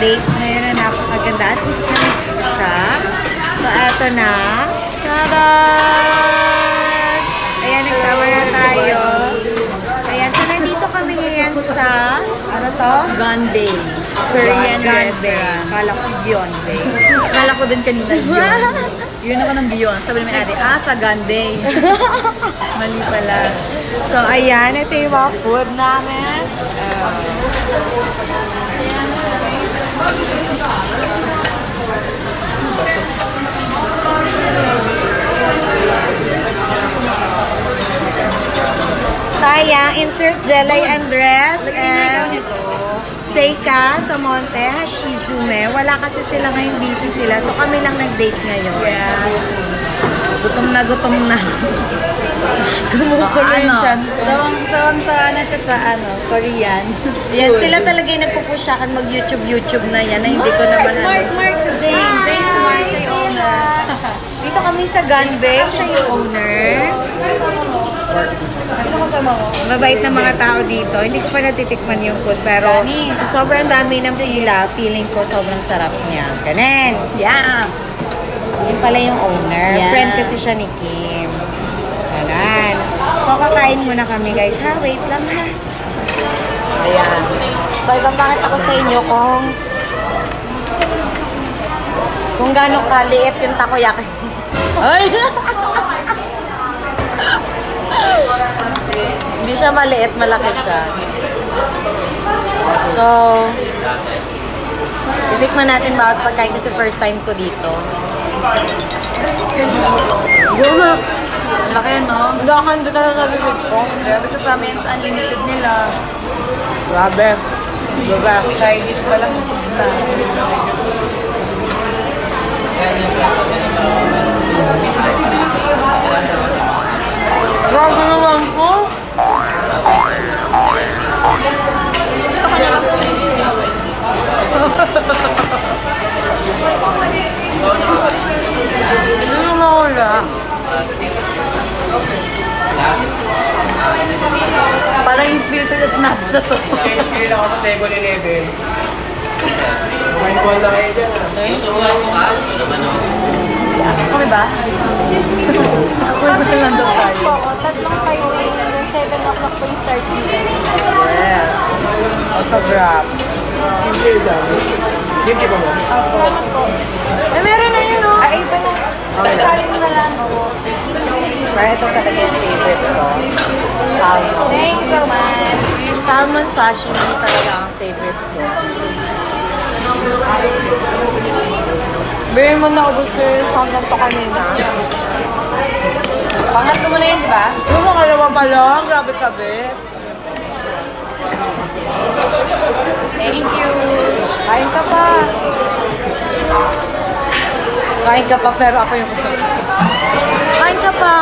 nag-bake ngayon na napakaganda. At least na-miss ko siya. So, eto na. Tada! Ayan, nagsama na tayo. Ayan, so nandito kami ngayon sa, ano to? Ganbei. Korean restaurant. Kala ko Beyonce. Kala ko din kanina Beyonce. Yun ako ng Beyonce. Sabi namin ate, sa Ganbei. Mali pala. So, ayan, ito yung mga food namin. Sayang, insert Jelly Andres and Seika sa Monte, Hashizume. Wala kasi sila ngayon, busy sila. So kami lang nag-date ngayon. Yeah. Gutom na gutom na. Gumukulo yung chan ko. So, na siya sa Korean. Yan, sila talaga yung nagpupusyakan mag-YouTube na yan na hindi ko naman Mark, James Mark, siya yung owner. Dito kami sa Ganbei, siya yung owner. Mabait na mga tao dito. Hindi ko pa natitikman yung food, pero sa sobrang dami ng pila, feeling ko sobrang sarap niya. Ganun. Yeah. Yun pala yung owner. Yeah. Friend kasi siya ni Kim. Ganun. So, kakain muna kami, guys. Ha? Wait lang, ha? Ayan. So, ipapakit ako sa inyo kung gano'ng kaliit yung takoyaki. Ay! Hindi siya maliit, malaki siya. So, itikman natin bawat pagkain kasi first time ko dito. Laki, no? Gakan doon na sa bibig ko. Grabe kasama yan sa unlimited nila. Grabe. Diba? Kaya dito pala musog na. Grabe naman po. Hindi mo mawala. Parang yung filter na Snapchat to. Kaya ako sa table 11. Kumain ko lang kayo dyan. Okay ba? Excuse me. Pwede ka lang daw tayo. Tatlong Friday and then 7 o'clock po yung starting time. Yes. Autograph. Hindi dyan. Hindi ba mo? Salamat po. Eh, meron na yun, oh. Ay, iba na. Sali mo na lang. Pero ito talaga yung favorite ko. Salmon. Thank you so much. Salmon sashimi talaga ang favorite ko. Bigyan mo na ako gusto yung salmon to kanina. Pangatlo mo na yun, di ba? Yung mga kalawa pa lang, grabe kabe. Thank you. Kain ka pa. Kain ka pa, pero ako yung kain ka pa.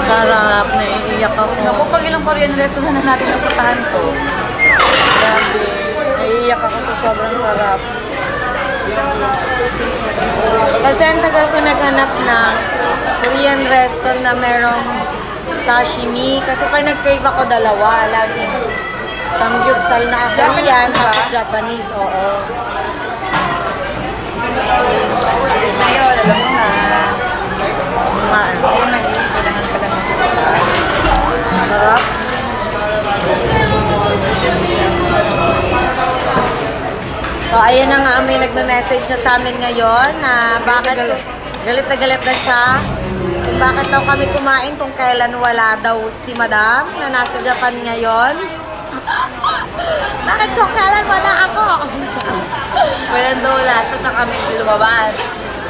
Sarap, naiiyak ako. Naku, pag ilang Korean restaurant na natin napuntahan to. Grabe. Naiiyak ako sa sobrang sarap. Kasi ang tagal ko naghanap ng Korean restaurant na merong sashimi. Kasi pag nag-crave ako dalawa, laging samgyupsal na Korean tapos Japanese. Oo. Alis na yun, alam mo na. Ayun, kailangan pala ng sarap. So, ayun na nga, may nagme-message na sa amin ngayon na bakit galit na galit na siya. Kung bakit daw kami kumain kung kailan wala daw si Madam na nasa Japan ngayon. Bakit kung kailan wala ako? Walang daw wala siya, tsaka kami lumabas.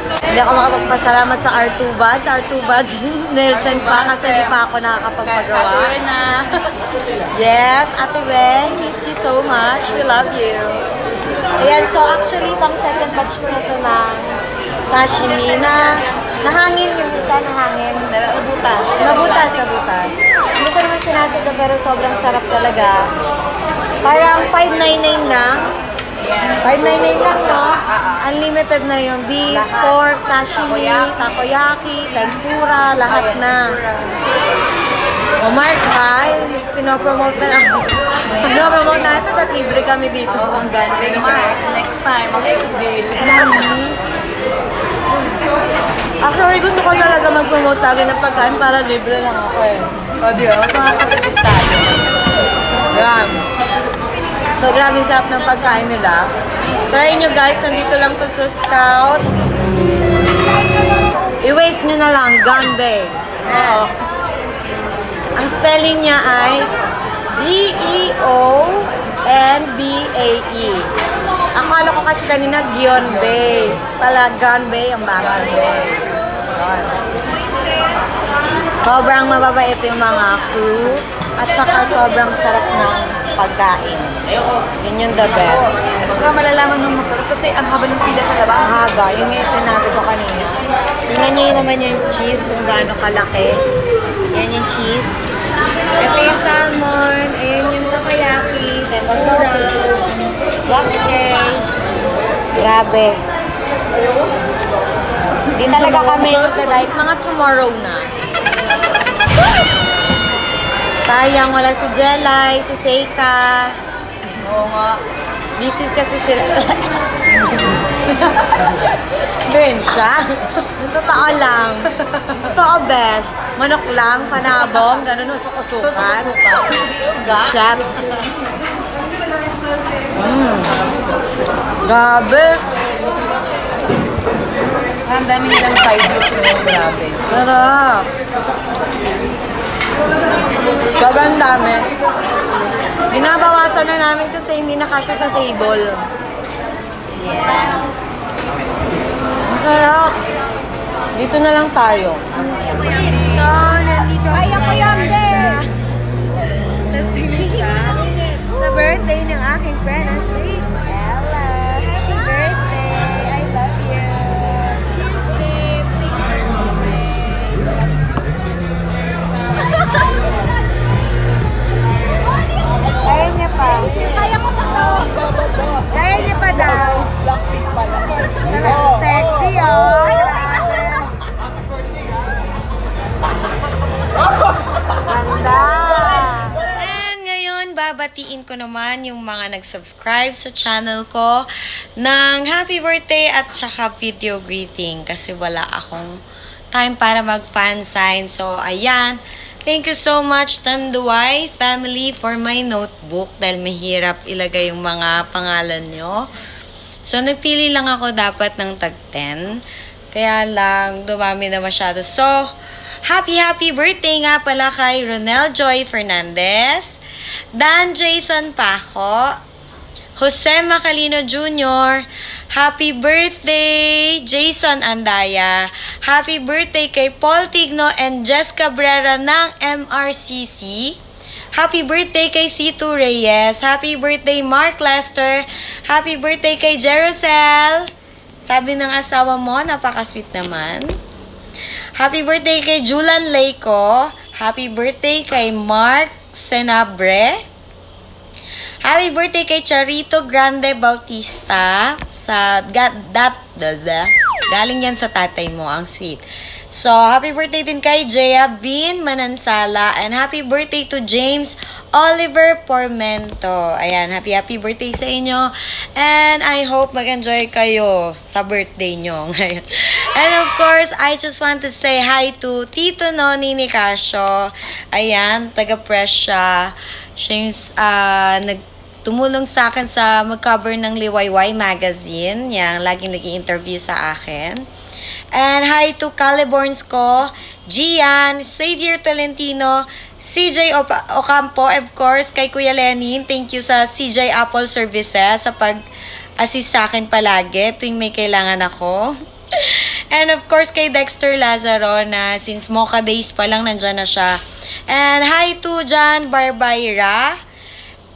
Hindi ako makapagpasalamat sa R2 Buds. R2 Buds, Nelson pa kasi hindi pa ako nakakapagpagawa. Ate Wena. Yes, Ate Wen, miss you so much. We love you. Ayan, so actually, pang second batch ko na ito ng sashimi na nahangin yung isa, nahangin. Nabutas. Nabutas. Hindi ko naman sinasadya pero sobrang sarap talaga. Parang 599 na. 599 lang, no? Unlimited na yung beef, pork, sashimi, takoyaki, tempura, lahat na. O Mark, hi! Pinopromote na lang. Pinopromote na ito, at libre kami dito. Oo, ang ganda. Mark, next time, ang ex-deal. Actually, gusto ko talaga mag-promote lagi ng pagkain para libre lang ako eh. O, di ba? Mas makakatipid tayo. Yan. So, grabe sarap ng pagkain nila. Try nyo guys, nandito lang to sa Scout. I-waste nyo na lang, Ganbei. Oo. Ang spelling niya ay G-E-O-N-B-A-E. Akala ko kasi kanina Gyeonbei. Pala Ganbei ang basa. Sobrang mababait yung mga crew. At saka sobrang sarap ng pagkain. Yun yung the best. Oo. At saka malalaman nung masarap kasi ang haba ng pila sa labas. Ang haba. Yun yung sinabi ko kanina. Tingnan nyo naman yung cheese kung gaano kalaki. Yan yung cheese. Ito yung salmon. Ayan yung takoyaki. Tempura. Japchae. Grabe. Hindi talaga kami magda-diet. Mga tomorrow na. Sayang, wala si Jelay, si Seika. Oo nga. Busy kasi sila. Ganyan siya. Totoo lang. Totoo, besh. Manok lang, panabong, gano'n, sukusukan. Chef. Grabe. Ang dami nilang side dish yung grabe. Sarap. Sobrang dami. Binabawasan na namin kasi hindi na kasya sa table. Yeah. Ang sarap. Dito na lang tayo. So, nandito kaya ko yung lasing na siya sa birthday ng aking friend na si Ella. Happy birthday! I love you! Cheers, babe! Kaya niya pa. Kaya ko pa to. Kaya niya pa daw. Blackpink pala. Sexy, oh. Ganda. And ngayon, babatiin ko naman yung mga nag-subscribe sa channel ko ng happy birthday at saka video greeting kasi wala akong time para mag-fan sign. So, ayan. Thank you so much, Tanduay family, for my notebook dahil mahirap ilagay yung mga pangalan nyo. So, nagpili lang ako dapat ng tag 10. Kaya lang, dumami na masyado. So, happy birthday nga pala kay Ronel Joy Fernandez, Dan Jason Paco, Jose Macalino Jr., happy birthday, Jason Andaya. Happy birthday kay Paul Tigno and Jess Cabrera ng MRCC. Happy birthday kay C2 Reyes. Happy birthday, Mark Lester. Happy birthday kay Jerusel. Sabi ng asawa mo, napaka-sweet naman. Happy birthday kay Julan Leiko. Happy birthday kay Mark Senabre. Happy birthday kay Charito Grande Bautista. Galing yan sa tatay mo, ang sweet. So, happy birthday din kay Jaya Vin Manansala. And happy birthday to James Oliver Pormento. Ayan, happy birthday sa inyo. And I hope mag-enjoy kayo sa birthday nyo ngayon. And of course, I just want to say hi to Tito Noni Nicasio. Ayan, taga-press siya. Siya yung tumulong sa akin sa mag-cover ng Liwayway magazine. Yan, laging nag-i-interview sa akin. And hi to Caliborns ko, Gian, Xavier Tolentino, CJ Ocampo, of course, kay Kuya Lenin. Thank you sa CJ Apple Services sa pag-assist sa akin palagi tuwing may kailangan ako. And of course, kay Dexter Lazaro na since Mocha Days pa lang nandyan na siya. And hi to John Barbaira.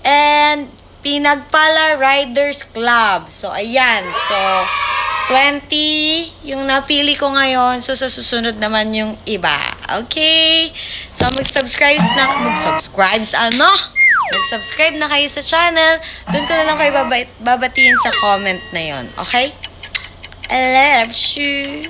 And Pinagpala Riders Club. So, ayan. So, 20 yung napili ko ngayon. So, sa susunod naman yung iba. Okay? So, mag-subscribe na kayo sa channel. Doon ko na lang kayo babatiin sa comment na yon. Okay? I love you.